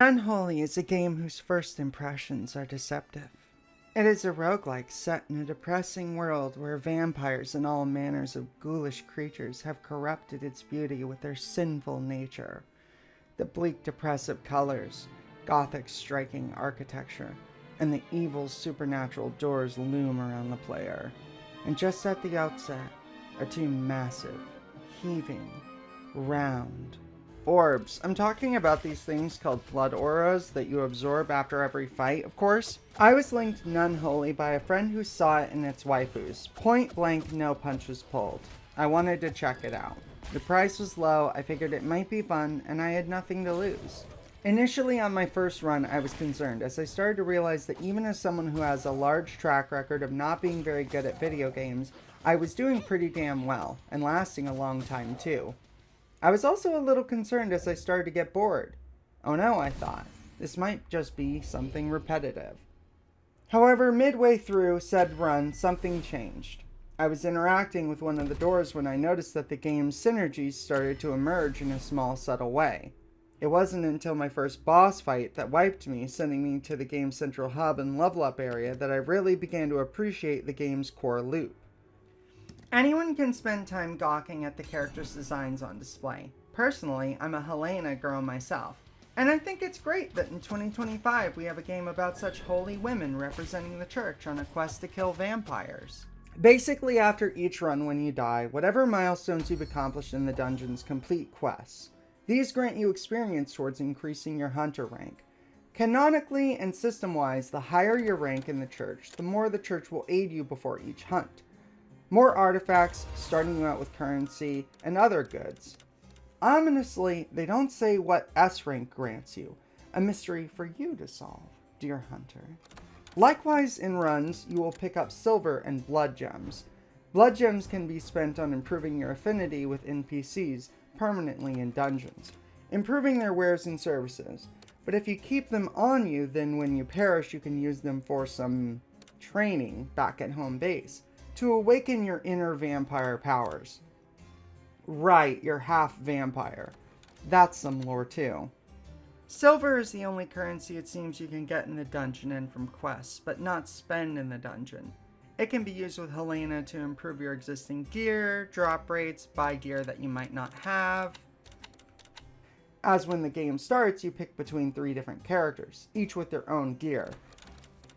Nunholy is a game whose first impressions are deceptive. It is a roguelike set in a depressing world where vampires and all manners of ghoulish creatures have corrupted its beauty with their sinful nature. The bleak, depressive colors, gothic, striking architecture, and the evil supernatural doors loom around the player. And just at the outset are two massive, heaving, round orbs. I'm talking about these things called blood auras that you absorb after every fight, of course. I was linked Nunholy by a friend who saw it in its waifus. Point blank, no punches pulled. I wanted to check it out. The price was low, I figured it might be fun, and I had nothing to lose. Initially on my first run, I was concerned as I started to realize that even as someone who has a large track record of not being very good at video games, I was doing pretty damn well, and lasting a long time too. I was also a little concerned as I started to get bored. Oh no, I thought. This might just be something repetitive. However, midway through said run, something changed. I was interacting with one of the doors when I noticed that the game's synergies started to emerge in a small, subtle way. It wasn't until my first boss fight that wiped me, sending me to the game's central hub and level up area, that I really began to appreciate the game's core loop. Anyone can spend time gawking at the characters' designs on display. Personally, I'm a Helena girl myself, and I think it's great that in 2025 we have a game about such holy women representing the church on a quest to kill vampires. Basically, after each run when you die, whatever milestones you've accomplished in the dungeons complete quests. These grant you experience towards increasing your hunter rank. Canonically and system-wise, the higher your rank in the church, the more the church will aid you before each hunt. More artifacts, starting you out with currency, and other goods. Ominously, they don't say what S rank grants you, a mystery for you to solve, dear hunter. Likewise, in runs, you will pick up silver and blood gems. Blood gems can be spent on improving your affinity with NPCs permanently in dungeons, improving their wares and services. But if you keep them on you, then when you perish, you can use them for some training back at home base, to awaken your inner vampire powers. Right, you're half vampire. That's some lore too. Silver is the only currency it seems you can get in the dungeon and from quests, but not spend in the dungeon. It can be used with Helena to improve your existing gear, drop rates, buy gear that you might not have. As when the game starts, you pick between 3 different characters, each with their own gear.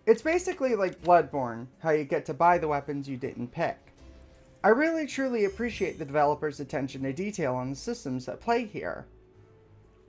It's basically like Bloodborne, how you get to buy the weapons you didn't pick. I really truly appreciate the developers' attention to detail on the systems that play here.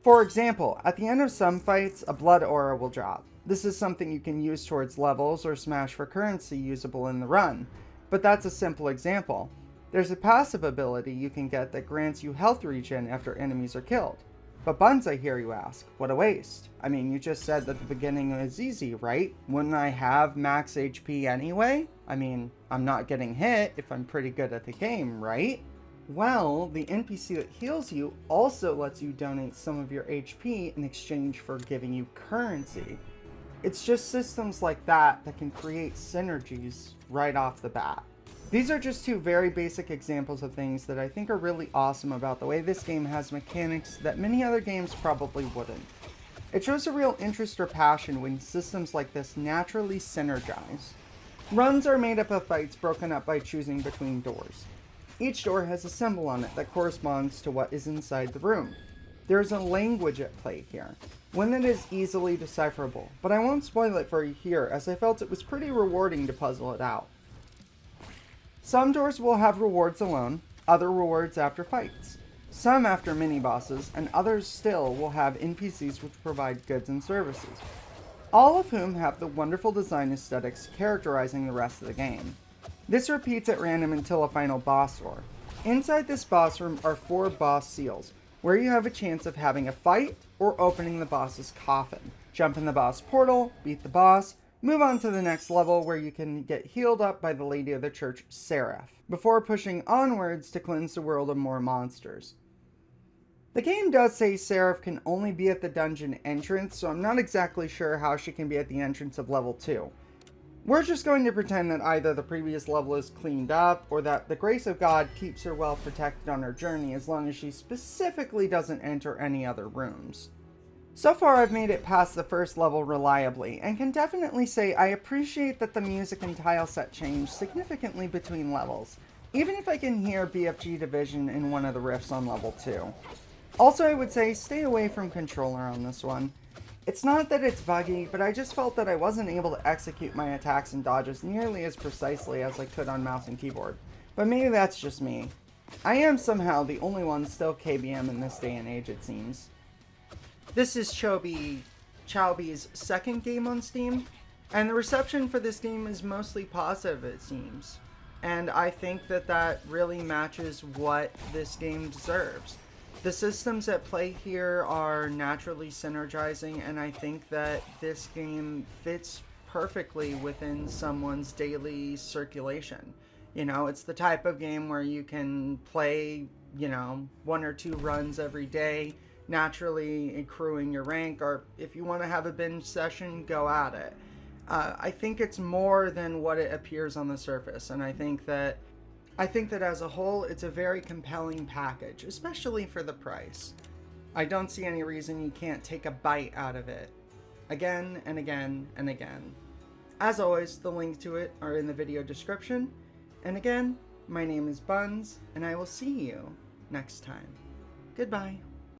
For example, at the end of some fights, a blood aura will drop. This is something you can use towards levels or smash for currency usable in the run, but that's a simple example. There's a passive ability you can get that grants you health regen after enemies are killed. But Buns, I hear you ask, what a waste. I mean, you just said that the beginning is easy, right? Wouldn't I have max HP anyway? I mean, I'm not getting hit if I'm pretty good at the game, right? Well, the NPC that heals you also lets you donate some of your HP in exchange for giving you currency. It's just systems like that that can create synergies right off the bat. These are just 2 very basic examples of things that I think are really awesome about the way this game has mechanics that many other games probably wouldn't. It shows a real interest or passion when systems like this naturally synergize. Runs are made up of fights broken up by choosing between doors. Each door has a symbol on it that corresponds to what is inside the room. There is a language at play here, one that is easily decipherable, but I won't spoil it for you here as I felt it was pretty rewarding to puzzle it out. Some doors will have rewards alone, other rewards after fights. Some after mini-bosses, and others still will have NPCs which provide goods and services. All of whom have the wonderful design aesthetics characterizing the rest of the game. This repeats at random until a final boss door. Inside this boss room are 4 boss seals, where you have a chance of having a fight or opening the boss's coffin. Jump in the boss portal, beat the boss, move on to the next level where you can get healed up by the Lady of the Church, Seraph, before pushing onwards to cleanse the world of more monsters. The game does say Seraph can only be at the dungeon entrance, so I'm not exactly sure how she can be at the entrance of level 2. We're just going to pretend that either the previous level is cleaned up, or that the grace of God keeps her well protected on her journey as long as she specifically doesn't enter any other rooms. So far, I've made it past the first level reliably, and can definitely say I appreciate that the music and tile set change significantly between levels, even if I can hear BFG Division in one of the riffs on level 2. Also, I would say stay away from controller on this one. It's not that it's buggy, but I just felt that I wasn't able to execute my attacks and dodges nearly as precisely as I could on mouse and keyboard. But maybe that's just me. I am somehow the only one still KBM in this day and age, it seems. This is Chowby's second game on Steam, and the reception for this game is mostly positive, it seems. And I think that that really matches what this game deserves. The systems at play here are naturally synergizing, and I think that this game fits perfectly within someone's daily circulation. You know, it's the type of game where you can play, you know, 1 or 2 runs every day, naturally accruing your rank, or if you want to have a binge session, go at it. I think it's more than what it appears on the surface, and I think that as a whole, it's a very compelling package, especially for the price. I don't see any reason you can't take a bite out of it again and again and again. As always, the links to it are in the video description. And again, my name is Buns, and I will see you next time. Goodbye.